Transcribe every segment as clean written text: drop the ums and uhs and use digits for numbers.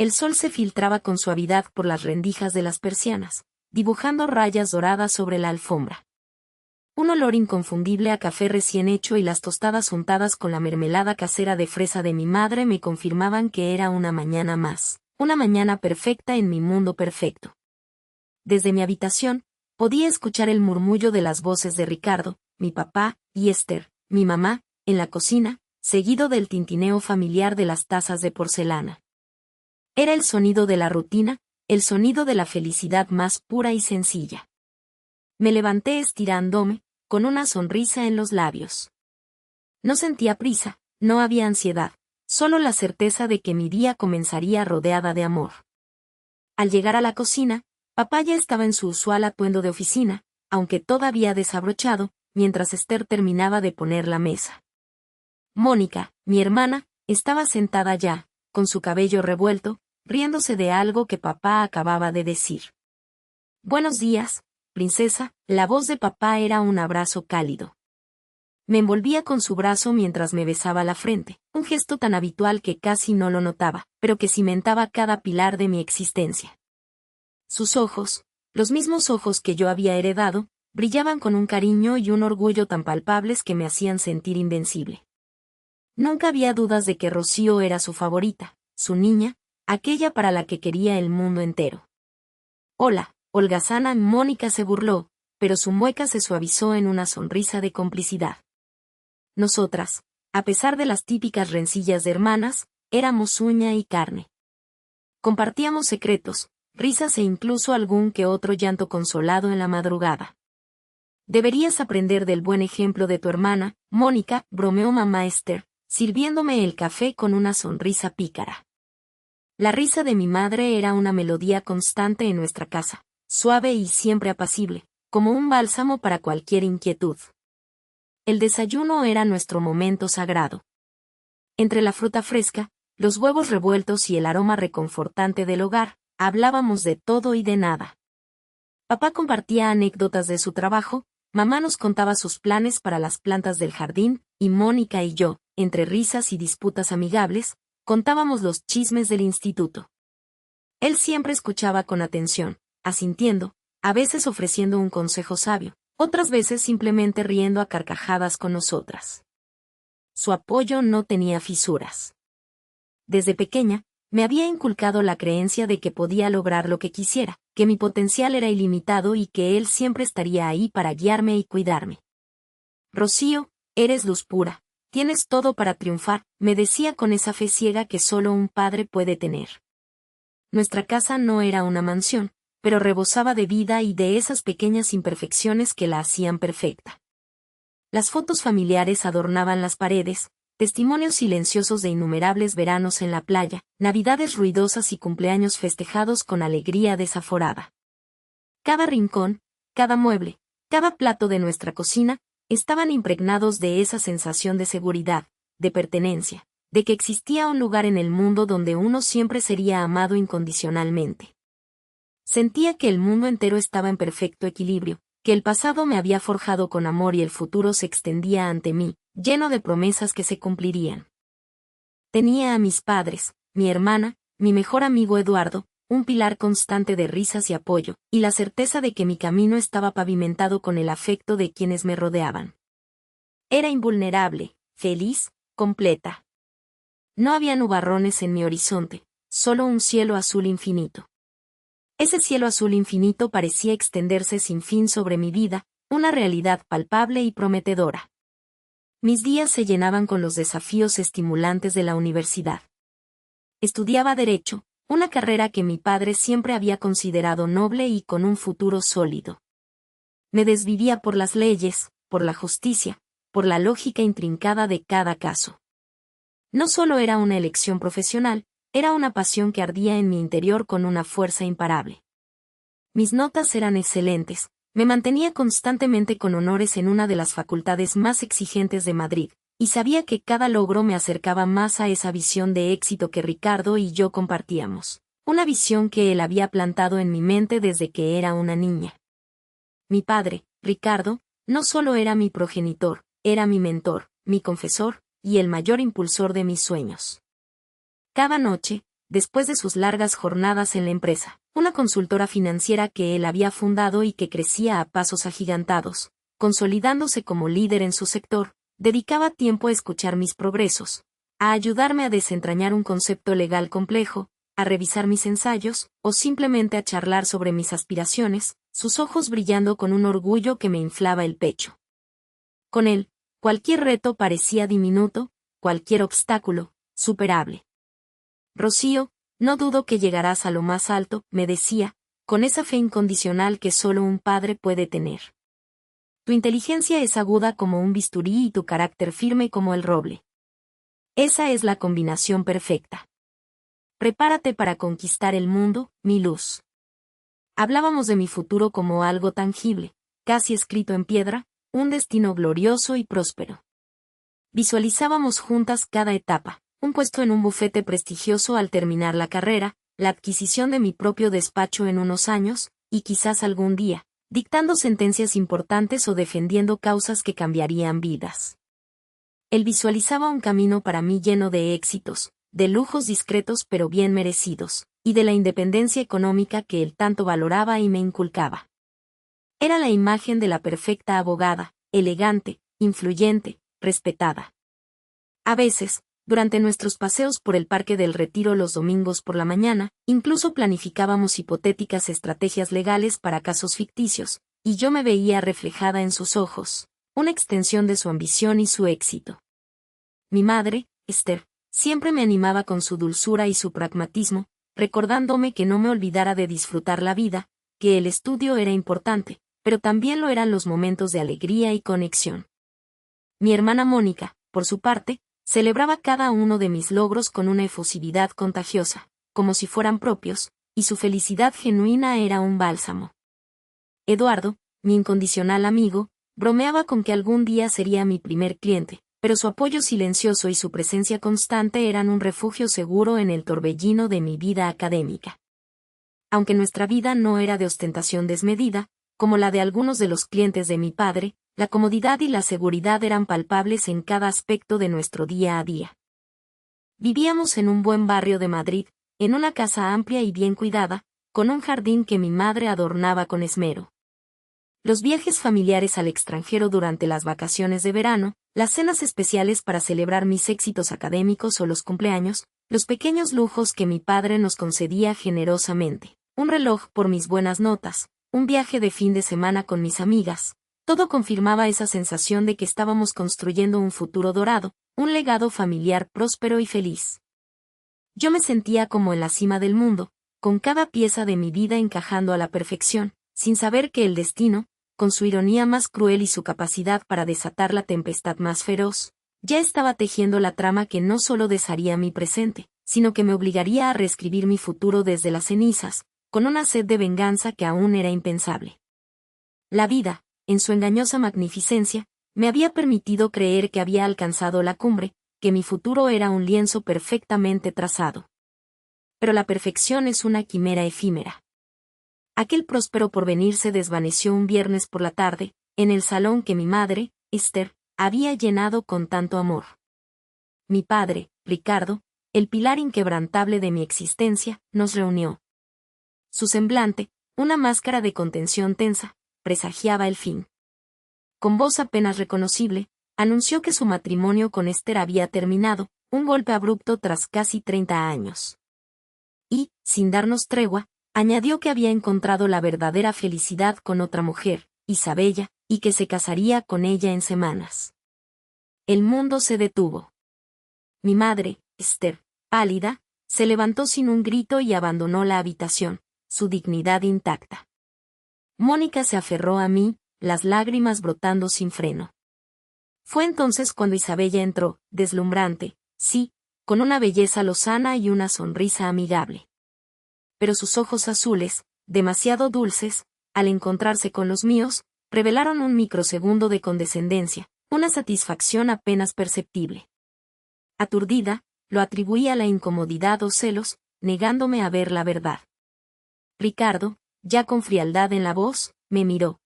El sol se filtraba con suavidad por las rendijas de las persianas, dibujando rayas doradas sobre la alfombra. Un olor inconfundible a café recién hecho y las tostadas untadas con la mermelada casera de fresa de mi madre me confirmaban que era una mañana más, una mañana perfecta en mi mundo perfecto. Desde mi habitación, podía escuchar el murmullo de las voces de Ricardo, mi papá, y Esther, mi mamá, en la cocina, seguido del tintineo familiar de las tazas de porcelana. Era el sonido de la rutina, el sonido de la felicidad más pura y sencilla. Me levanté estirándome, con una sonrisa en los labios. No sentía prisa, no había ansiedad, solo la certeza de que mi día comenzaría rodeada de amor. Al llegar a la cocina, papá ya estaba en su usual atuendo de oficina, aunque todavía desabrochado, mientras Esther terminaba de poner la mesa. Mónica, mi hermana, estaba sentada ya, con su cabello revuelto, riéndose de algo que papá acababa de decir. «Buenos días, princesa», la voz de papá era un abrazo cálido. Me envolvía con su brazo mientras me besaba la frente, un gesto tan habitual que casi no lo notaba, pero que cimentaba cada pilar de mi existencia. Sus ojos, los mismos ojos que yo había heredado, brillaban con un cariño y un orgullo tan palpables que me hacían sentir invencible. Nunca había dudas de que Rocío era su favorita, su niña, aquella para la que quería el mundo entero. «Hola, holgazana», Mónica se burló, pero su mueca se suavizó en una sonrisa de complicidad. Nosotras, a pesar de las típicas rencillas de hermanas, éramos uña y carne. Compartíamos secretos, risas e incluso algún que otro llanto consolado en la madrugada. «Deberías aprender del buen ejemplo de tu hermana, Mónica», bromeó mamá Esther, sirviéndome el café con una sonrisa pícara. La risa de mi madre era una melodía constante en nuestra casa, suave y siempre apacible, como un bálsamo para cualquier inquietud. El desayuno era nuestro momento sagrado. Entre la fruta fresca, los huevos revueltos y el aroma reconfortante del hogar, hablábamos de todo y de nada. Papá compartía anécdotas de su trabajo, mamá nos contaba sus planes para las plantas del jardín, y Mónica y yo, entre risas y disputas amigables, contábamos los chismes del instituto. Él siempre escuchaba con atención, asintiendo, a veces ofreciendo un consejo sabio, otras veces simplemente riendo a carcajadas con nosotras. Su apoyo no tenía fisuras. Desde pequeña, me había inculcado la creencia de que podía lograr lo que quisiera, que mi potencial era ilimitado y que él siempre estaría ahí para guiarme y cuidarme. «Rocío, eres luz pura, tienes todo para triunfar», me decía con esa fe ciega que solo un padre puede tener. Nuestra casa no era una mansión, pero rebosaba de vida y de esas pequeñas imperfecciones que la hacían perfecta. Las fotos familiares adornaban las paredes, testimonios silenciosos de innumerables veranos en la playa, navidades ruidosas y cumpleaños festejados con alegría desaforada. Cada rincón, cada mueble, cada plato de nuestra cocina, estaban impregnados de esa sensación de seguridad, de pertenencia, de que existía un lugar en el mundo donde uno siempre sería amado incondicionalmente. Sentía que el mundo entero estaba en perfecto equilibrio, que el pasado me había forjado con amor y el futuro se extendía ante mí, lleno de promesas que se cumplirían. Tenía a mis padres, mi hermana, mi mejor amigo Eduardo, un pilar constante de risas y apoyo, y la certeza de que mi camino estaba pavimentado con el afecto de quienes me rodeaban. Era invulnerable, feliz, completa. No había nubarrones en mi horizonte, solo un cielo azul infinito. Ese cielo azul infinito parecía extenderse sin fin sobre mi vida, una realidad palpable y prometedora. Mis días se llenaban con los desafíos estimulantes de la universidad. Estudiaba Derecho, una carrera que mi padre siempre había considerado noble y con un futuro sólido. Me desvivía por las leyes, por la justicia, por la lógica intrincada de cada caso. No solo era una elección profesional, era una pasión que ardía en mi interior con una fuerza imparable. Mis notas eran excelentes, me mantenía constantemente con honores en una de las facultades más exigentes de Madrid, y sabía que cada logro me acercaba más a esa visión de éxito que Ricardo y yo compartíamos, una visión que él había plantado en mi mente desde que era una niña. Mi padre, Ricardo, no solo era mi progenitor, era mi mentor, mi confesor, y el mayor impulsor de mis sueños. Cada noche, después de sus largas jornadas en la empresa, una consultora financiera que él había fundado y que crecía a pasos agigantados, consolidándose como líder en su sector, dedicaba tiempo a escuchar mis progresos, a ayudarme a desentrañar un concepto legal complejo, a revisar mis ensayos, o simplemente a charlar sobre mis aspiraciones, sus ojos brillando con un orgullo que me inflaba el pecho. Con él, cualquier reto parecía diminuto, cualquier obstáculo, superable. Rocío, no dudo que llegarás a lo más alto, me decía, con esa fe incondicional que solo un padre puede tener. Tu inteligencia es aguda como un bisturí y tu carácter firme como el roble. Esa es la combinación perfecta. Prepárate para conquistar el mundo, mi luz. Hablábamos de mi futuro como algo tangible, casi escrito en piedra, un destino glorioso y próspero. Visualizábamos juntas cada etapa, un puesto en un bufete prestigioso al terminar la carrera, la adquisición de mi propio despacho en unos años, y quizás algún día, dictando sentencias importantes o defendiendo causas que cambiarían vidas. Él visualizaba un camino para mí lleno de éxitos, de lujos discretos pero bien merecidos, y de la independencia económica que él tanto valoraba y me inculcaba. Era la imagen de la perfecta abogada, elegante, influyente, respetada. A veces, durante nuestros paseos por el Parque del Retiro los domingos por la mañana, incluso planificábamos hipotéticas estrategias legales para casos ficticios, y yo me veía reflejada en sus ojos, una extensión de su ambición y su éxito. Mi madre, Esther, siempre me animaba con su dulzura y su pragmatismo, recordándome que no me olvidara de disfrutar la vida, que el estudio era importante, pero también lo eran los momentos de alegría y conexión. Mi hermana Mónica, por su parte, celebraba cada uno de mis logros con una efusividad contagiosa, como si fueran propios, y su felicidad genuina era un bálsamo. Eduardo, mi incondicional amigo, bromeaba con que algún día sería mi primer cliente, pero su apoyo silencioso y su presencia constante eran un refugio seguro en el torbellino de mi vida académica. Aunque nuestra vida no era de ostentación desmedida, como la de algunos de los clientes de mi padre, la comodidad y la seguridad eran palpables en cada aspecto de nuestro día a día. Vivíamos en un buen barrio de Madrid, en una casa amplia y bien cuidada, con un jardín que mi madre adornaba con esmero. Los viajes familiares al extranjero durante las vacaciones de verano, las cenas especiales para celebrar mis éxitos académicos o los cumpleaños, los pequeños lujos que mi padre nos concedía generosamente, un reloj por mis buenas notas, un viaje de fin de semana con mis amigas, todo confirmaba esa sensación de que estábamos construyendo un futuro dorado, un legado familiar próspero y feliz. Yo me sentía como en la cima del mundo, con cada pieza de mi vida encajando a la perfección, sin saber que el destino, con su ironía más cruel y su capacidad para desatar la tempestad más feroz, ya estaba tejiendo la trama que no solo desharía mi presente, sino que me obligaría a reescribir mi futuro desde las cenizas, con una sed de venganza que aún era impensable. La vida, en su engañosa magnificencia, me había permitido creer que había alcanzado la cumbre, que mi futuro era un lienzo perfectamente trazado. Pero la perfección es una quimera efímera. Aquel próspero porvenir se desvaneció un viernes por la tarde, en el salón que mi madre, Esther, había llenado con tanto amor. Mi padre, Ricardo, el pilar inquebrantable de mi existencia, nos reunió. Su semblante, una máscara de contención tensa, presagiaba el fin. Con voz apenas reconocible, anunció que su matrimonio con Esther había terminado, un golpe abrupto tras casi 30 años. Y, sin darnos tregua, añadió que había encontrado la verdadera felicidad con otra mujer, Isabella, y que se casaría con ella en semanas. El mundo se detuvo. Mi madre, Esther, pálida, se levantó sin un grito y abandonó la habitación, su dignidad intacta. Mónica se aferró a mí, las lágrimas brotando sin freno. Fue entonces cuando Isabella entró, deslumbrante, sí, con una belleza lozana y una sonrisa amigable. Pero sus ojos azules, demasiado dulces, al encontrarse con los míos, revelaron un microsegundo de condescendencia, una satisfacción apenas perceptible. Aturdida, lo atribuí a la incomodidad o celos, negándome a ver la verdad. Ricardo, ya con frialdad en la voz, me miró.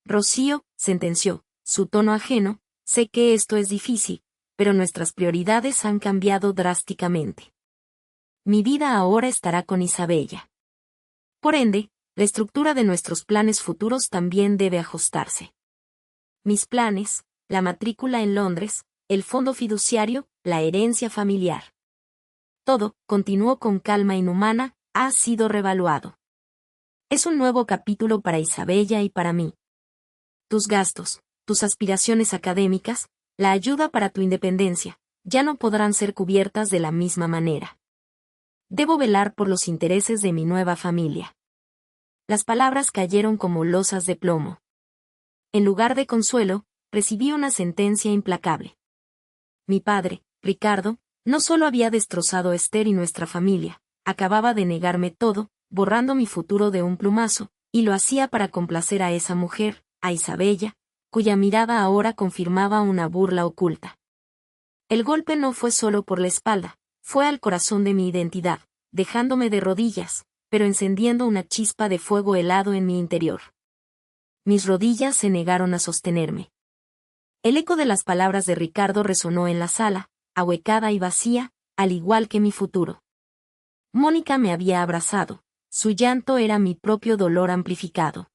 Rocío, sentenció, su tono ajeno, sé que esto es difícil, pero nuestras prioridades han cambiado drásticamente. Mi vida ahora estará con Isabella. Por ende, la estructura de nuestros planes futuros también debe ajustarse. Mis planes, la matrícula en Londres, el fondo fiduciario, la herencia familiar. Todo, continuó con calma inhumana, ha sido revaluado. Es un nuevo capítulo para Isabella y para mí. Tus gastos, tus aspiraciones académicas, la ayuda para tu independencia, ya no podrán ser cubiertas de la misma manera. Debo velar por los intereses de mi nueva familia. Las palabras cayeron como losas de plomo. En lugar de consuelo, recibí una sentencia implacable. Mi padre, Ricardo, no solo había destrozado a Esther y nuestra familia, acababa de negarme todo, borrando mi futuro de un plumazo, y lo hacía para complacer a esa mujer, a Isabella, cuya mirada ahora confirmaba una burla oculta. El golpe no fue solo por la espalda, fue al corazón de mi identidad, dejándome de rodillas, pero encendiendo una chispa de fuego helado en mi interior. Mis rodillas se negaron a sostenerme. El eco de las palabras de Ricardo resonó en la sala, ahuecada y vacía, al igual que mi futuro. Mónica me había abrazado, su llanto era mi propio dolor amplificado.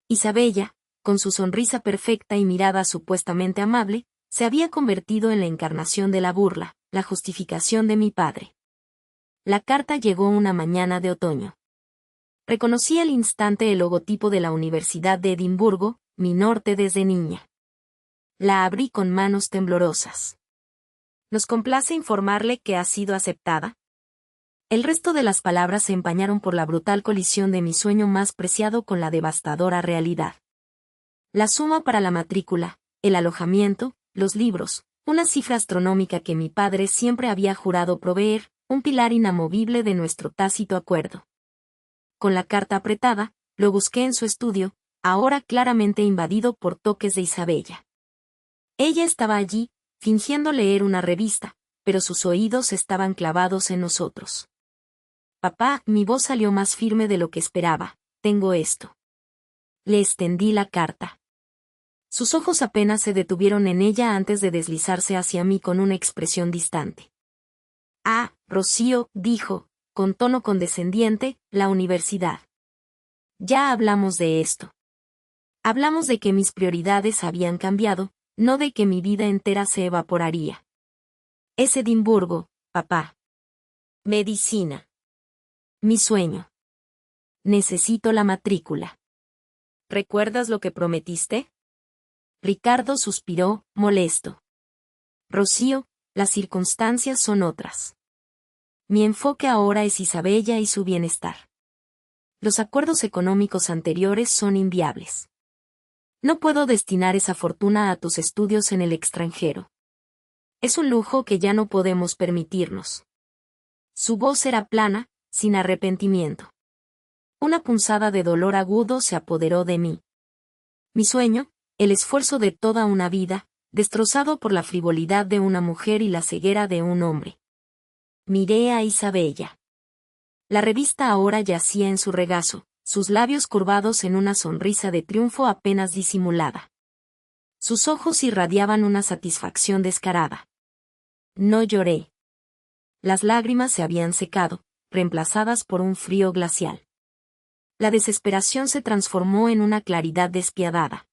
Isabella, con su sonrisa perfecta y mirada supuestamente amable, se había convertido en la encarnación de la burla, la justificación de mi padre. La carta llegó una mañana de otoño. Reconocí al instante el logotipo de la Universidad de Edimburgo, mi norte desde niña. La abrí con manos temblorosas. ¿Nos complace informarle que ha sido aceptada? El resto de las palabras se empañaron por la brutal colisión de mi sueño más preciado con la devastadora realidad. La suma para la matrícula, el alojamiento, los libros, una cifra astronómica que mi padre siempre había jurado proveer, un pilar inamovible de nuestro tácito acuerdo. Con la carta apretada, lo busqué en su estudio, ahora claramente invadido por toques de Isabella. Ella estaba allí, fingiendo leer una revista, pero sus oídos estaban clavados en nosotros. Papá, mi voz salió más firme de lo que esperaba, tengo esto. Le extendí la carta. Sus ojos apenas se detuvieron en ella antes de deslizarse hacia mí con una expresión distante. Ah, Rocío, dijo, con tono condescendiente, la universidad. Ya hablamos de esto. Hablamos de que mis prioridades habían cambiado, no de que mi vida entera se evaporaría. Es Edimburgo, papá. Medicina. Mi sueño. Necesito la matrícula. ¿Recuerdas lo que prometiste? Ricardo suspiró, molesto. Rocío, las circunstancias son otras. Mi enfoque ahora es Isabella y su bienestar. Los acuerdos económicos anteriores son inviables. No puedo destinar esa fortuna a tus estudios en el extranjero. Es un lujo que ya no podemos permitirnos. Su voz era plana, sin arrepentimiento. Una punzada de dolor agudo se apoderó de mí. Mi sueño, el esfuerzo de toda una vida, destrozado por la frivolidad de una mujer y la ceguera de un hombre. Miré a Isabella. La revista ahora yacía en su regazo, sus labios curvados en una sonrisa de triunfo apenas disimulada. Sus ojos irradiaban una satisfacción descarada. No lloré. Las lágrimas se habían secado, reemplazadas por un frío glacial. La desesperación se transformó en una claridad despiadada.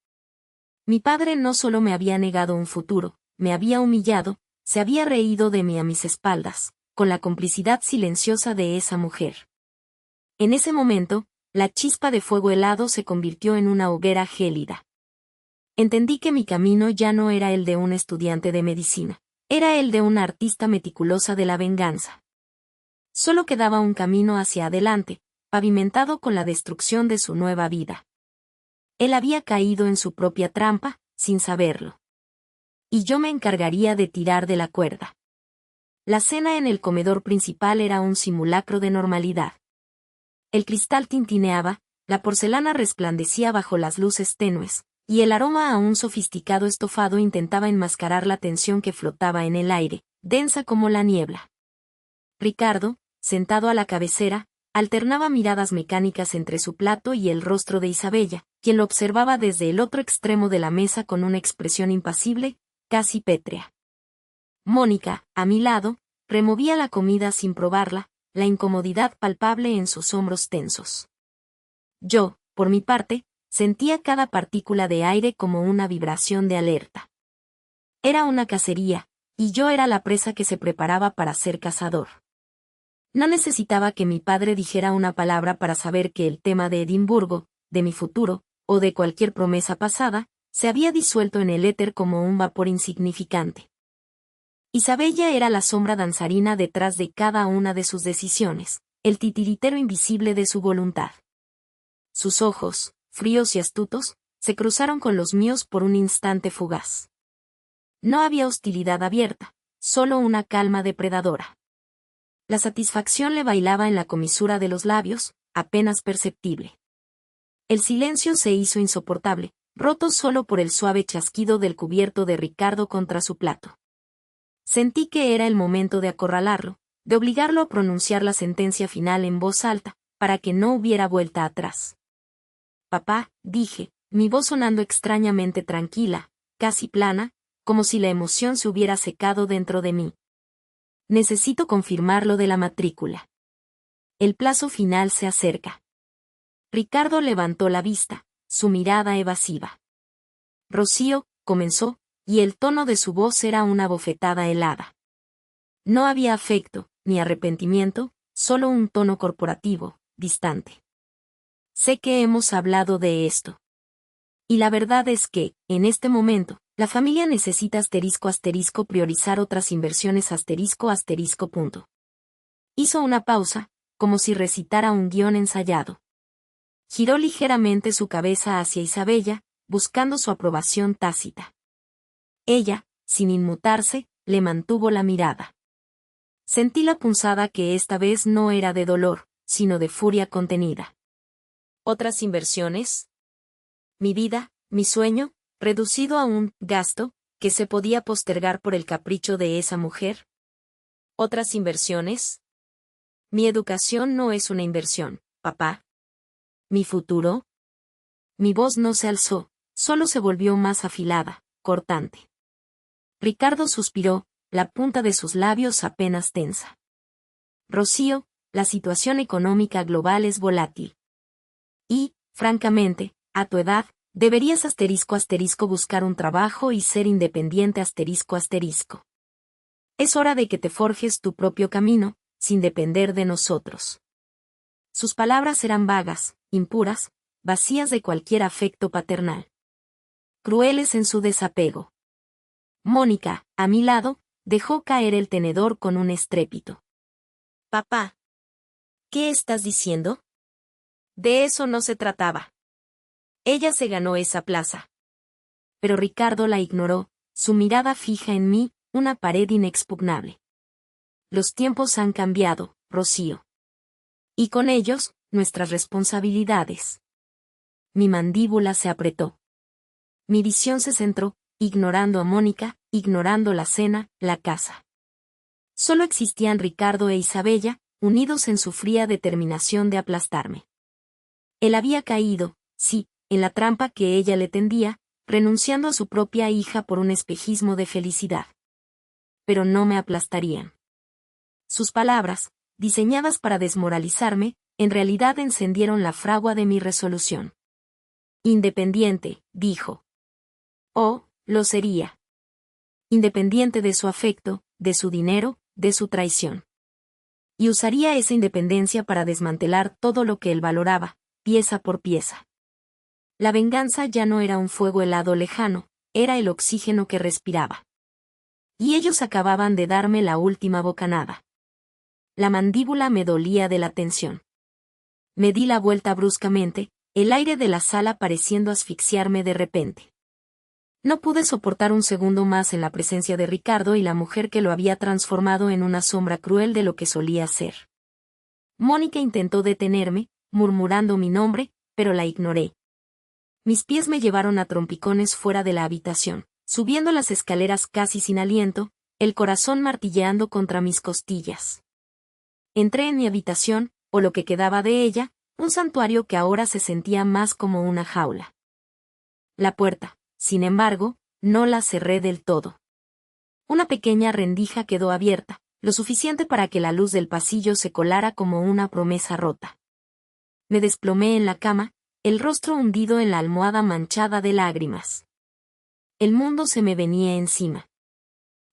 Mi padre no solo me había negado un futuro, me había humillado, se había reído de mí a mis espaldas, con la complicidad silenciosa de esa mujer. En ese momento, la chispa de fuego helado se convirtió en una hoguera gélida. Entendí que mi camino ya no era el de un estudiante de medicina, era el de una artista meticulosa de la venganza. Solo quedaba un camino hacia adelante, pavimentado con la destrucción de su nueva vida. Él había caído en su propia trampa, sin saberlo. Y yo me encargaría de tirar de la cuerda. La cena en el comedor principal era un simulacro de normalidad. El cristal tintineaba, la porcelana resplandecía bajo las luces tenues, y el aroma a un sofisticado estofado intentaba enmascarar la tensión que flotaba en el aire, densa como la niebla. Ricardo, sentado a la cabecera, alternaba miradas mecánicas entre su plato y el rostro de Isabella, quien lo observaba desde el otro extremo de la mesa con una expresión impasible, casi pétrea. Mónica, a mi lado, removía la comida sin probarla, la incomodidad palpable en sus hombros tensos. Yo, por mi parte, sentía cada partícula de aire como una vibración de alerta. Era una cacería, y yo era la presa que se preparaba para ser cazador. No necesitaba que mi padre dijera una palabra para saber que el tema de Edimburgo, de mi futuro, o de cualquier promesa pasada, se había disuelto en el éter como un vapor insignificante. Isabella era la sombra danzarina detrás de cada una de sus decisiones, el titiritero invisible de su voluntad. Sus ojos, fríos y astutos, se cruzaron con los míos por un instante fugaz. No había hostilidad abierta, solo una calma depredadora. La satisfacción le bailaba en la comisura de los labios, apenas perceptible. El silencio se hizo insoportable, roto solo por el suave chasquido del cubierto de Ricardo contra su plato. Sentí que era el momento de acorralarlo, de obligarlo a pronunciar la sentencia final en voz alta, para que no hubiera vuelta atrás. Papá, dije, mi voz sonando extrañamente tranquila, casi plana, como si la emoción se hubiera secado dentro de mí. Necesito confirmar lo de la matrícula. El plazo final se acerca. Ricardo levantó la vista, su mirada evasiva. Rocío, comenzó, y el tono de su voz era una bofetada helada. No había afecto, ni arrepentimiento, solo un tono corporativo, distante. Sé que hemos hablado de esto. Y la verdad es que, en este momento, la familia necesita *** priorizar otras inversiones ***. Hizo una pausa, como si recitara un guión ensayado. Giró ligeramente su cabeza hacia Isabella, buscando su aprobación tácita. Ella, sin inmutarse, le mantuvo la mirada. Sentí la punzada que esta vez no era de dolor, sino de furia contenida. ¿Otras inversiones? Mi vida, mi sueño, reducido a un gasto, que se podía postergar por el capricho de esa mujer. ¿Otras inversiones? Mi educación no es una inversión, papá. ¿Mi futuro? Mi voz no se alzó, solo se volvió más afilada, cortante. Ricardo suspiró, la punta de sus labios apenas tensa. Rocío, la situación económica global es volátil. Y, francamente, a tu edad, deberías *** buscar un trabajo y ser independiente ***. Es hora de que te forjes tu propio camino, sin depender de nosotros. Sus palabras eran vagas, impuras, vacías de cualquier afecto paternal. Crueles en su desapego. Mónica, a mi lado, dejó caer el tenedor con un estrépito. Papá. ¿Qué estás diciendo? De eso no se trataba. Ella se ganó esa plaza. Pero Ricardo la ignoró, su mirada fija en mí, una pared inexpugnable. Los tiempos han cambiado, Rocío. Y con ellos, nuestras responsabilidades. Mi mandíbula se apretó. Mi visión se centró, ignorando a Mónica, ignorando la cena, la casa. Solo existían Ricardo e Isabella, unidos en su fría determinación de aplastarme. Él había caído, sí, en la trampa que ella le tendía, renunciando a su propia hija por un espejismo de felicidad. Pero no me aplastarían. Sus palabras, diseñadas para desmoralizarme, en realidad encendieron la fragua de mi resolución. Independiente, dijo. Oh, lo sería. Independiente de su afecto, de su dinero, de su traición. Y usaría esa independencia para desmantelar todo lo que él valoraba, pieza por pieza. La venganza ya no era un fuego helado lejano, era el oxígeno que respiraba. Y ellos acababan de darme la última bocanada. La mandíbula me dolía de la tensión. Me di la vuelta bruscamente, el aire de la sala pareciendo asfixiarme de repente. No pude soportar un segundo más en la presencia de Ricardo y la mujer que lo había transformado en una sombra cruel de lo que solía ser. Mónica intentó detenerme, murmurando mi nombre, pero la ignoré. Mis pies me llevaron a trompicones fuera de la habitación, subiendo las escaleras casi sin aliento, el corazón martilleando contra mis costillas. Entré en mi habitación, o lo que quedaba de ella, un santuario que ahora se sentía más como una jaula. La puerta, sin embargo, no la cerré del todo. Una pequeña rendija quedó abierta, lo suficiente para que la luz del pasillo se colara como una promesa rota. Me desplomé en la cama, el rostro hundido en la almohada manchada de lágrimas. El mundo se me venía encima.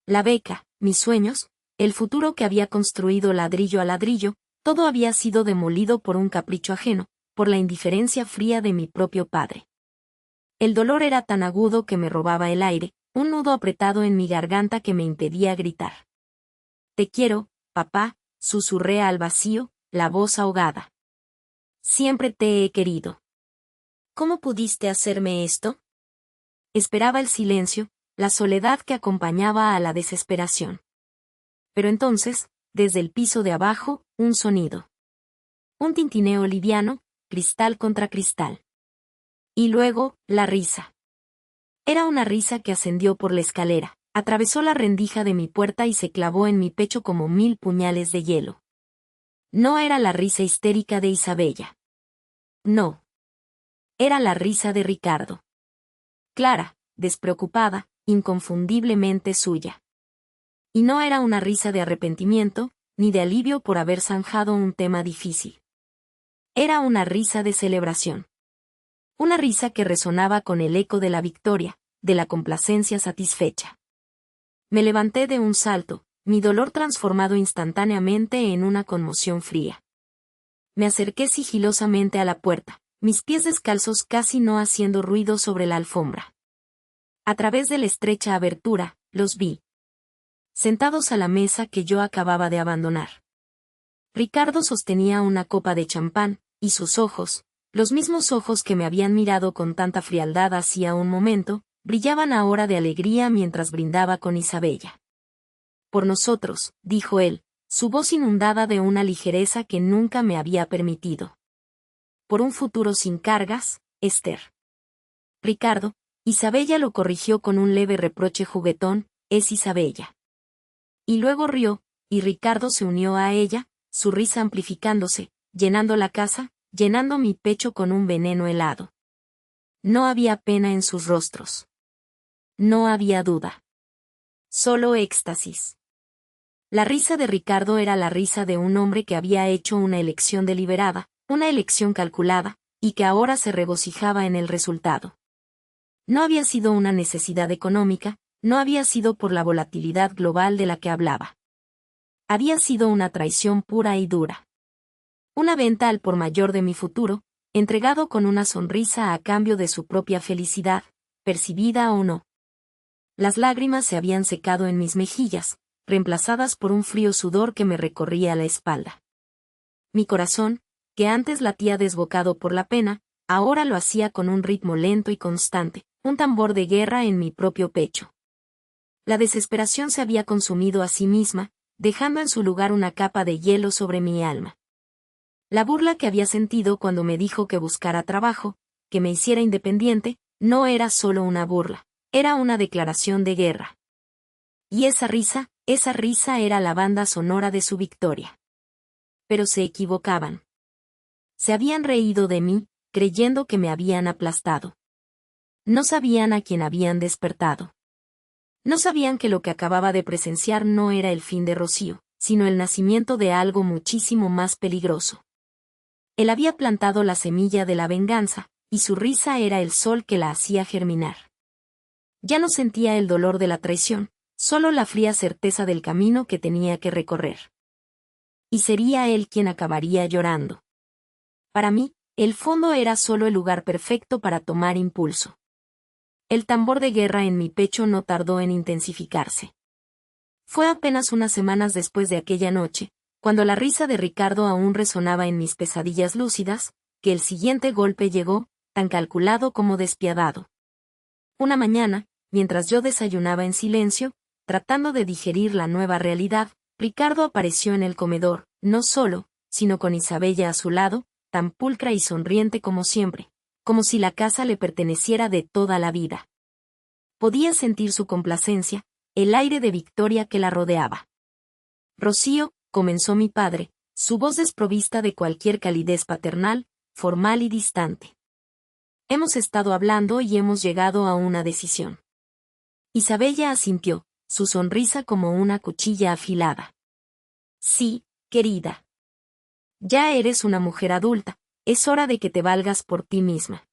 La beca, mis sueños, el futuro que había construido ladrillo a ladrillo, todo había sido demolido por un capricho ajeno, por la indiferencia fría de mi propio padre. El dolor era tan agudo que me robaba el aire, un nudo apretado en mi garganta que me impedía gritar. Te quiero, papá, susurré al vacío, la voz ahogada. Siempre te he querido. ¿Cómo pudiste hacerme esto? Esperaba el silencio, la soledad que acompañaba a la desesperación. Pero entonces, desde el piso de abajo, un sonido. Un tintineo liviano, cristal contra cristal. Y luego, la risa. Era una risa que ascendió por la escalera, atravesó la rendija de mi puerta y se clavó en mi pecho como 1000 puñales de hielo. No era la risa histérica de Isabella. No. Era la risa de Ricardo. Clara, despreocupada, inconfundiblemente suya. Y no era una risa de arrepentimiento, ni de alivio por haber zanjado un tema difícil. Era una risa de celebración. Una risa que resonaba con el eco de la victoria, de la complacencia satisfecha. Me levanté de un salto, mi dolor transformado instantáneamente en una conmoción fría. Me acerqué sigilosamente a la puerta, mis pies descalzos casi no haciendo ruido sobre la alfombra. A través de la estrecha abertura, los vi. Sentados a la mesa que yo acababa de abandonar. Ricardo sostenía una copa de champán, y sus ojos, los mismos ojos que me habían mirado con tanta frialdad hacía un momento, brillaban ahora de alegría mientras brindaba con Isabella. Por nosotros, dijo él, su voz inundada de una ligereza que nunca me había permitido. Por un futuro sin cargas, Esther. Ricardo, Isabella lo corrigió con un leve reproche juguetón, es Isabella. Y luego rió, y Ricardo se unió a ella, su risa amplificándose, llenando la casa, llenando mi pecho con un veneno helado. No había pena en sus rostros. No había duda. Solo éxtasis. La risa de Ricardo era la risa de un hombre que había hecho una elección deliberada, una elección calculada, y que ahora se regocijaba en el resultado. No había sido una necesidad económica, no había sido por la volatilidad global de la que hablaba. Había sido una traición pura y dura. Una venta al por mayor de mi futuro, entregado con una sonrisa a cambio de su propia felicidad, percibida o no. Las lágrimas se habían secado en mis mejillas, reemplazadas por un frío sudor que me recorría la espalda. Mi corazón, que antes latía desbocado por la pena, ahora lo hacía con un ritmo lento y constante, un tambor de guerra en mi propio pecho. La desesperación se había consumido a sí misma, dejando en su lugar una capa de hielo sobre mi alma. La burla que había sentido cuando me dijo que buscara trabajo, que me hiciera independiente, no era solo una burla, era una declaración de guerra. Y esa risa era la banda sonora de su victoria. Pero se equivocaban. Se habían reído de mí, creyendo que me habían aplastado. No sabían a quién habían despertado. No sabían que lo que acababa de presenciar no era el fin de Rocío, sino el nacimiento de algo muchísimo más peligroso. Él había plantado la semilla de la venganza, y su risa era el sol que la hacía germinar. Ya no sentía el dolor de la traición, solo la fría certeza del camino que tenía que recorrer. Y sería él quien acabaría llorando. Para mí, el fondo era solo el lugar perfecto para tomar impulso. El tambor de guerra en mi pecho no tardó en intensificarse. Fue apenas unas semanas después de aquella noche, cuando la risa de Ricardo aún resonaba en mis pesadillas lúcidas, que el siguiente golpe llegó, tan calculado como despiadado. Una mañana, mientras yo desayunaba en silencio, tratando de digerir la nueva realidad, Ricardo apareció en el comedor, no solo, sino con Isabella a su lado, tan pulcra y sonriente como siempre, como si la casa le perteneciera de toda la vida. Podía sentir su complacencia, el aire de victoria que la rodeaba. Rocío, comenzó mi padre, su voz desprovista de cualquier calidez paternal, formal y distante. Hemos estado hablando y hemos llegado a una decisión. Isabella asintió, su sonrisa como una cuchilla afilada. Sí, querida. Ya eres una mujer adulta, es hora de que te valgas por ti misma.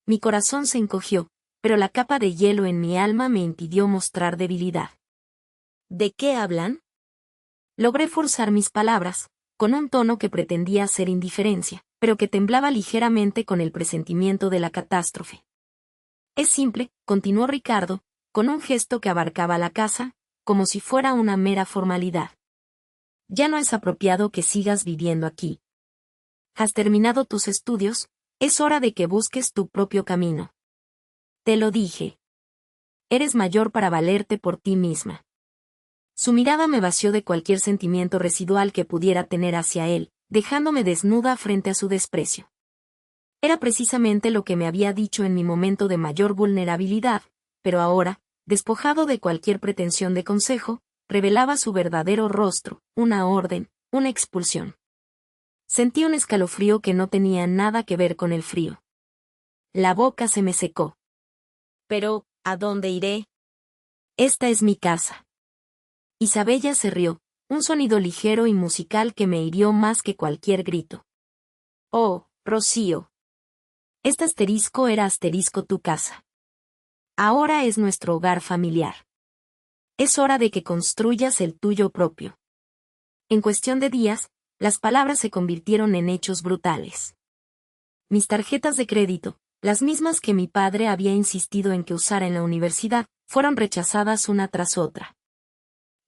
Mi corazón se encogió, pero la capa de hielo en mi alma me impidió mostrar debilidad. ¿De qué hablan? Logré forzar mis palabras, con un tono que pretendía ser indiferencia, pero que temblaba ligeramente con el presentimiento de la catástrofe. Es simple, continuó Ricardo, con un gesto que abarcaba la casa, como si fuera una mera formalidad. Ya no es apropiado que sigas viviendo aquí. Has terminado tus estudios, es hora de que busques tu propio camino. Te lo dije. Eres mayor para valerte por ti misma. Su mirada me vació de cualquier sentimiento residual que pudiera tener hacia él, dejándome desnuda frente a su desprecio. Era precisamente lo que me había dicho en mi momento de mayor vulnerabilidad, pero ahora, despojado de cualquier pretensión de consejo, revelaba su verdadero rostro, una orden, una expulsión. Sentí un escalofrío que no tenía nada que ver con el frío. La boca se me secó. Pero, ¿a dónde iré? Esta es mi casa. Isabella se rió, un sonido ligero y musical que me hirió más que cualquier grito. Oh, Rocío. Este asterisco era asterisco tu casa. Ahora es nuestro hogar familiar. Es hora de que construyas el tuyo propio. En cuestión de días, las palabras se convirtieron en hechos brutales. Mis tarjetas de crédito, las mismas que mi padre había insistido en que usara en la universidad, fueron rechazadas una tras otra.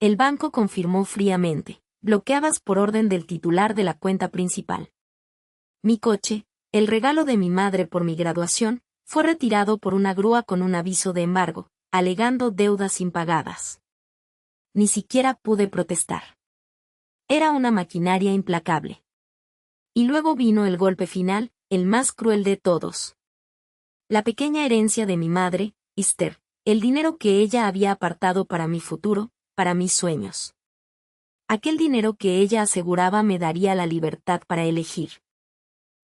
El banco confirmó fríamente, bloqueadas por orden del titular de la cuenta principal. Mi coche, el regalo de mi madre por mi graduación, fue retirado por una grúa con un aviso de embargo, alegando deudas impagadas. Ni siquiera pude protestar. Era una maquinaria implacable. Y luego vino el golpe final, el más cruel de todos. La pequeña herencia de mi madre, Esther, el dinero que ella había apartado para mi futuro, para mis sueños. Aquel dinero que ella aseguraba me daría la libertad para elegir.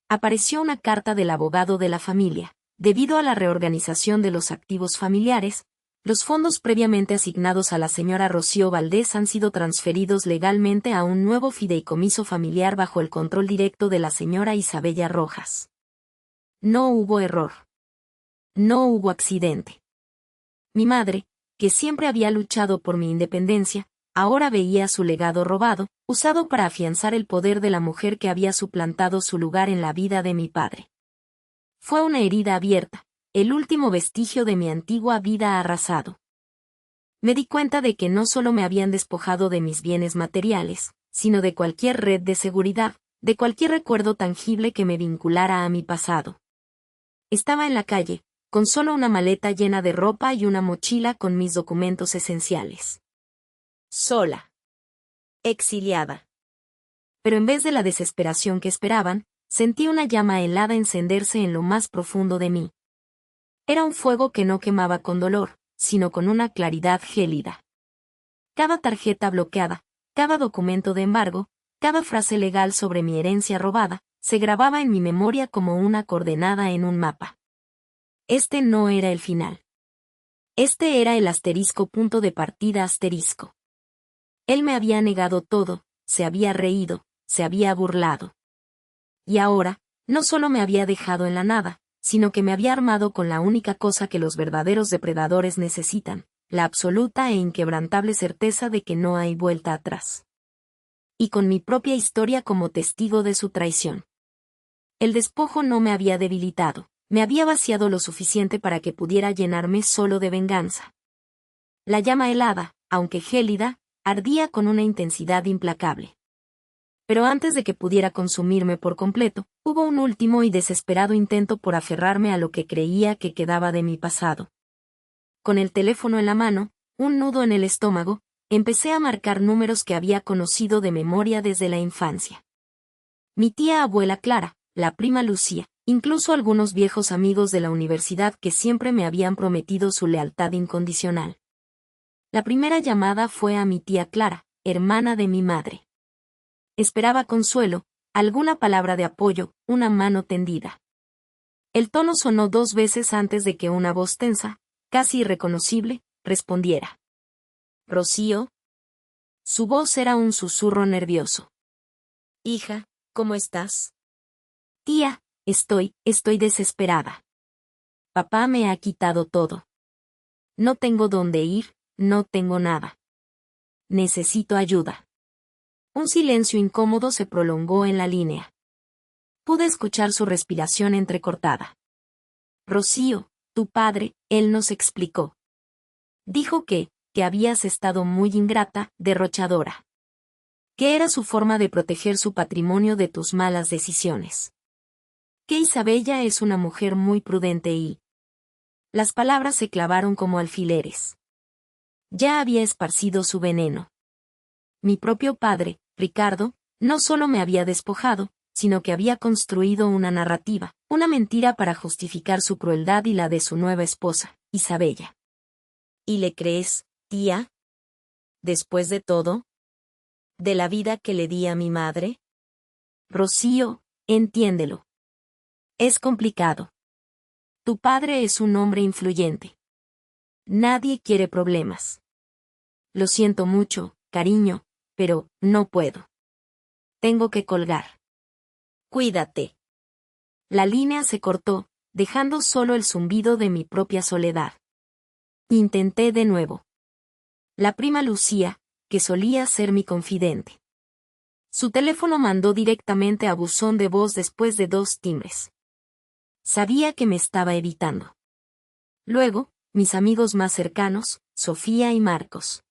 Apareció una carta del abogado de la familia. Debido a la reorganización de los activos familiares, los fondos previamente asignados a la señora Rocío Valdés han sido transferidos legalmente a un nuevo fideicomiso familiar bajo el control directo de la señora Isabella Rojas. No hubo error. No hubo accidente. Mi madre, que siempre había luchado por mi independencia, ahora veía su legado robado, usado para afianzar el poder de la mujer que había suplantado su lugar en la vida de mi padre. Fue una herida abierta, el último vestigio de mi antigua vida arrasado. Me di cuenta de que no solo me habían despojado de mis bienes materiales, sino de cualquier red de seguridad, de cualquier recuerdo tangible que me vinculara a mi pasado. Estaba en la calle, con solo una maleta llena de ropa y una mochila con mis documentos esenciales. Sola. Exiliada. Pero en vez de la desesperación que esperaban, sentí una llama helada encenderse en lo más profundo de mí. Era un fuego que no quemaba con dolor, sino con una claridad gélida. Cada tarjeta bloqueada, cada documento de embargo, cada frase legal sobre mi herencia robada, se grababa en mi memoria como una coordenada en un mapa. Este no era el final. Este era el asterisco punto de partida asterisco. Él me había negado todo, se había reído, se había burlado. Y ahora, no solo me había dejado en la nada, sino que me había armado con la única cosa que los verdaderos depredadores necesitan, la absoluta e inquebrantable certeza de que no hay vuelta atrás. Y con mi propia historia como testigo de su traición. El despojo no me había debilitado, me había vaciado lo suficiente para que pudiera llenarme solo de venganza. La llama helada, aunque gélida, ardía con una intensidad implacable. Pero antes de que pudiera consumirme por completo, hubo un último y desesperado intento por aferrarme a lo que creía que quedaba de mi pasado. Con el teléfono en la mano, un nudo en el estómago, empecé a marcar números que había conocido de memoria desde la infancia. Mi tía abuela Clara, la prima Lucía, incluso algunos viejos amigos de la universidad que siempre me habían prometido su lealtad incondicional. La primera llamada fue a mi tía Clara, hermana de mi madre. Esperaba consuelo, alguna palabra de apoyo, una mano tendida. El tono sonó 2 veces antes de que una voz tensa, casi irreconocible, respondiera. «Rocío». Su voz era un susurro nervioso. Hija, ¿cómo estás? Tía, estoy desesperada. Papá me ha quitado todo. No tengo dónde ir, no tengo nada. Necesito ayuda. Un silencio incómodo se prolongó en la línea. Pude escuchar su respiración entrecortada. Rocío, tu padre, él nos explicó. Dijo que habías estado muy ingrata, derrochadora. Que era su forma de proteger su patrimonio de tus malas decisiones. Que Isabella es una mujer muy prudente y... Las palabras se clavaron como alfileres. Ya había esparcido su veneno. Mi propio padre, Ricardo, no solo me había despojado, sino que había construido una narrativa, una mentira para justificar su crueldad y la de su nueva esposa, Isabella. ¿Y le crees, tía? Después de todo, ¿de la vida que le di a mi madre? Rocío, entiéndelo. Es complicado. Tu padre es un hombre influyente. Nadie quiere problemas. Lo siento mucho, cariño, pero no puedo. Tengo que colgar. Cuídate. La línea se cortó, dejando solo el zumbido de mi propia soledad. Intenté de nuevo. La prima Lucía, que solía ser mi confidente. Su teléfono mandó directamente a buzón de voz después de 2 timbres. Sabía que me estaba evitando. Luego, mis amigos más cercanos, Sofía y Marcos.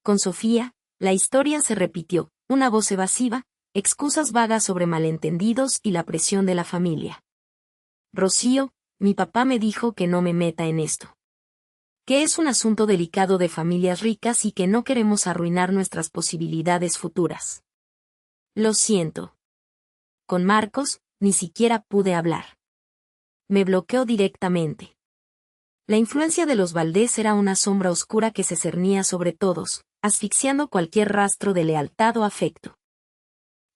Con Sofía, la historia se repitió, una voz evasiva, excusas vagas sobre malentendidos y la presión de la familia. Rocío, mi papá me dijo que no me meta en esto. Que es un asunto delicado de familias ricas y que no queremos arruinar nuestras posibilidades futuras. Lo siento. Con Marcos, ni siquiera pude hablar. Me bloqueó directamente. La influencia de los Valdés era una sombra oscura que se cernía sobre todos, asfixiando cualquier rastro de lealtad o afecto.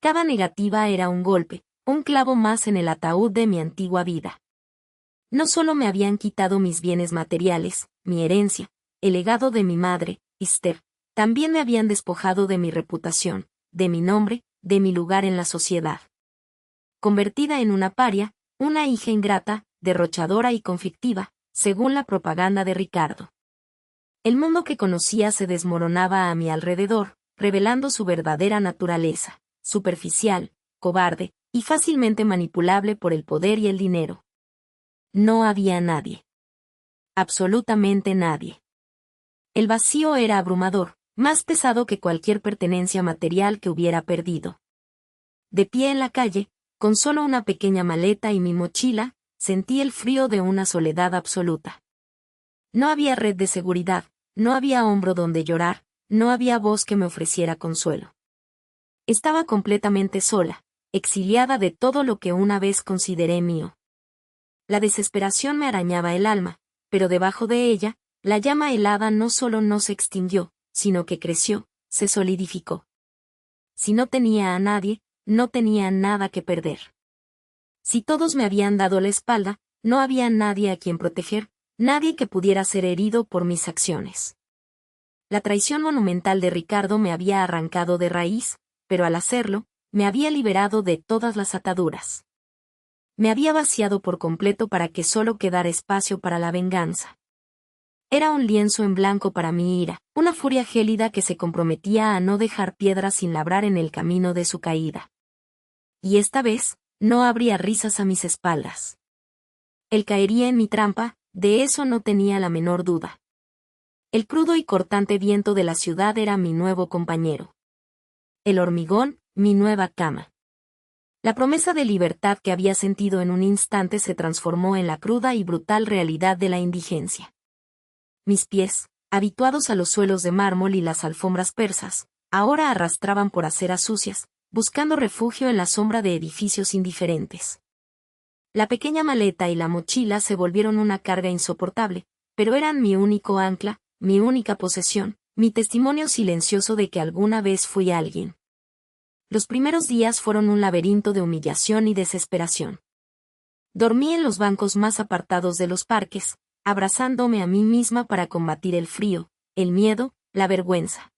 Cada negativa era un golpe, un clavo más en el ataúd de mi antigua vida. No solo me habían quitado mis bienes materiales, mi herencia, el legado de mi madre, Esther, también me habían despojado de mi reputación, de mi nombre, de mi lugar en la sociedad. Convertida en una paria, una hija ingrata, derrochadora y conflictiva, según la propaganda de Ricardo. El mundo que conocía se desmoronaba a mi alrededor, revelando su verdadera naturaleza, superficial, cobarde, y fácilmente manipulable por el poder y el dinero. No había nadie. Absolutamente nadie. El vacío era abrumador, más pesado que cualquier pertenencia material que hubiera perdido. De pie en la calle, con solo una pequeña maleta y mi mochila, sentí el frío de una soledad absoluta. No había red de seguridad, no había hombro donde llorar, no había voz que me ofreciera consuelo. Estaba completamente sola, exiliada de todo lo que una vez consideré mío. La desesperación me arañaba el alma, pero debajo de ella, la llama helada no solo no se extinguió, sino que creció, se solidificó. Si no tenía a nadie, no tenía nada que perder. Si todos me habían dado la espalda, no había nadie a quien proteger, nadie que pudiera ser herido por mis acciones. La traición monumental de Ricardo me había arrancado de raíz, pero al hacerlo, me había liberado de todas las ataduras. Me había vaciado por completo para que solo quedara espacio para la venganza. Era un lienzo en blanco para mi ira, una furia gélida que se comprometía a no dejar piedras sin labrar en el camino de su caída. Y esta vez, no habría risas a mis espaldas. Él caería en mi trampa, de eso no tenía la menor duda. El crudo y cortante viento de la ciudad era mi nuevo compañero. El hormigón, mi nueva cama. La promesa de libertad que había sentido en un instante se transformó en la cruda y brutal realidad de la indigencia. Mis pies, habituados a los suelos de mármol y las alfombras persas, ahora arrastraban por aceras sucias, buscando refugio en la sombra de edificios indiferentes. La pequeña maleta y la mochila se volvieron una carga insoportable, pero eran mi único ancla, mi única posesión, mi testimonio silencioso de que alguna vez fui alguien. Los primeros días fueron un laberinto de humillación y desesperación. Dormí en los bancos más apartados de los parques, abrazándome a mí misma para combatir el frío, el miedo, la vergüenza.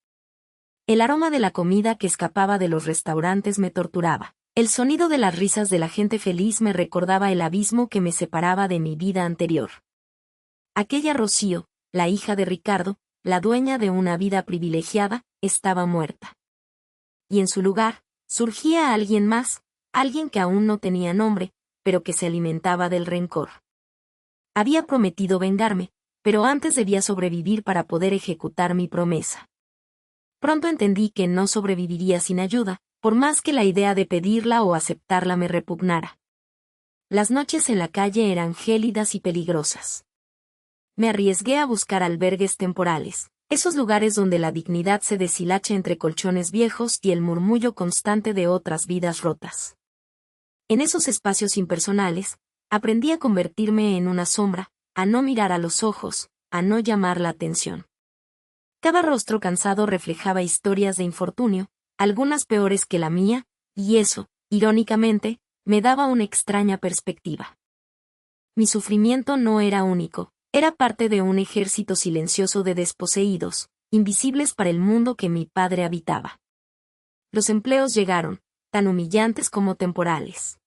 El aroma de la comida que escapaba de los restaurantes me torturaba. El sonido de las risas de la gente feliz me recordaba el abismo que me separaba de mi vida anterior. Aquella Rocío, la hija de Ricardo, la dueña de una vida privilegiada, estaba muerta. Y en su lugar, surgía alguien más, alguien que aún no tenía nombre, pero que se alimentaba del rencor. Había prometido vengarme, pero antes debía sobrevivir para poder ejecutar mi promesa. Pronto entendí que no sobreviviría sin ayuda, por más que la idea de pedirla o aceptarla me repugnara. Las noches en la calle eran gélidas y peligrosas. Me arriesgué a buscar albergues temporales, esos lugares donde la dignidad se deshilacha entre colchones viejos y el murmullo constante de otras vidas rotas. En esos espacios impersonales, aprendí a convertirme en una sombra, a no mirar a los ojos, a no llamar la atención. Cada rostro cansado reflejaba historias de infortunio, algunas peores que la mía, y eso, irónicamente, me daba una extraña perspectiva. Mi sufrimiento no era único, era parte de un ejército silencioso de desposeídos, invisibles para el mundo que mi padre habitaba. Los empleos llegaron, tan humillantes como temporales.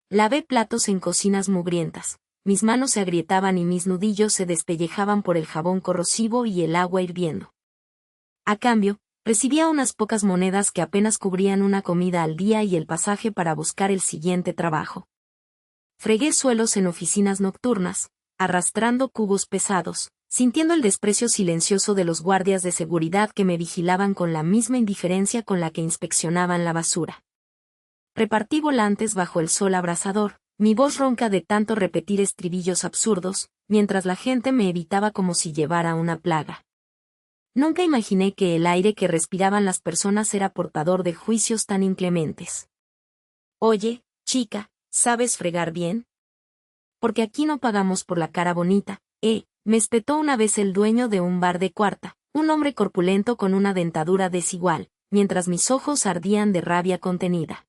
Lavé platos en cocinas mugrientas, mis manos se agrietaban y mis nudillos se despellejaban por el jabón corrosivo y el agua hirviendo. A cambio, recibía unas pocas monedas que apenas cubrían una comida al día y el pasaje para buscar el siguiente trabajo. Fregué suelos en oficinas nocturnas, arrastrando cubos pesados, sintiendo el desprecio silencioso de los guardias de seguridad que me vigilaban con la misma indiferencia con la que inspeccionaban la basura. Repartí volantes bajo el sol abrasador, mi voz ronca de tanto repetir estribillos absurdos, mientras la gente me evitaba como si llevara una plaga. Nunca imaginé que el aire que respiraban las personas era portador de juicios tan inclementes. Oye, chica, ¿sabes fregar bien? Porque aquí no pagamos por la cara bonita, me espetó una vez el dueño de un bar de Cuarta, un hombre corpulento con una dentadura desigual, mientras mis ojos ardían de rabia contenida.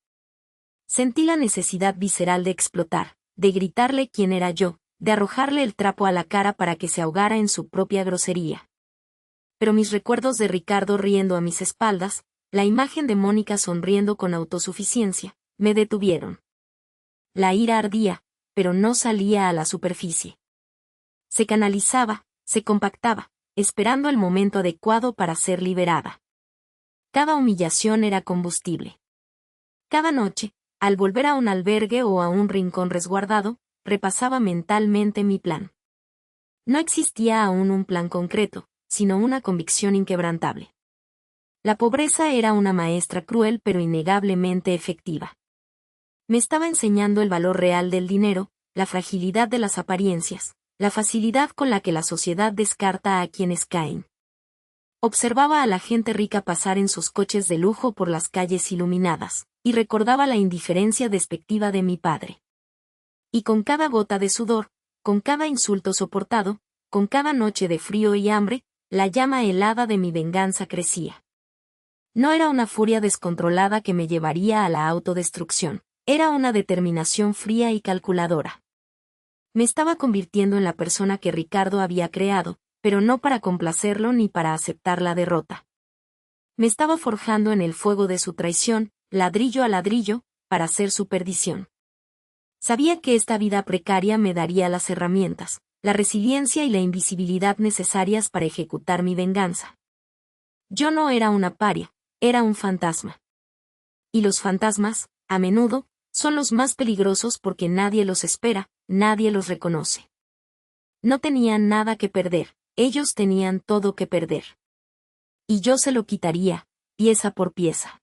Sentí la necesidad visceral de explotar, de gritarle quién era yo, de arrojarle el trapo a la cara para que se ahogara en su propia grosería. Pero mis recuerdos de Ricardo riendo a mis espaldas, la imagen de Mónica sonriendo con autosuficiencia, me detuvieron. La ira ardía, pero no salía a la superficie. Se canalizaba, se compactaba, esperando el momento adecuado para ser liberada. Cada humillación era combustible. Cada noche, al volver a un albergue o a un rincón resguardado, repasaba mentalmente mi plan. No existía aún un plan concreto, sino una convicción inquebrantable. La pobreza era una maestra cruel pero innegablemente efectiva. Me estaba enseñando el valor real del dinero, la fragilidad de las apariencias, la facilidad con la que la sociedad descarta a quienes caen. Observaba a la gente rica pasar en sus coches de lujo por las calles iluminadas, y recordaba la indiferencia despectiva de mi padre. Y con cada gota de sudor, con cada insulto soportado, con cada noche de frío y hambre, la llama helada de mi venganza crecía. No era una furia descontrolada que me llevaría a la autodestrucción, era una determinación fría y calculadora. Me estaba convirtiendo en la persona que Ricardo había creado, pero no para complacerlo ni para aceptar la derrota. Me estaba forjando en el fuego de su traición, ladrillo a ladrillo, para ser su perdición. Sabía que esta vida precaria me daría las herramientas, la resiliencia y la invisibilidad necesarias para ejecutar mi venganza. Yo no era una paria, era un fantasma. Y los fantasmas, a menudo, son los más peligrosos porque nadie los espera, nadie los reconoce. No tenían nada que perder, ellos tenían todo que perder. Y yo se lo quitaría, pieza por pieza.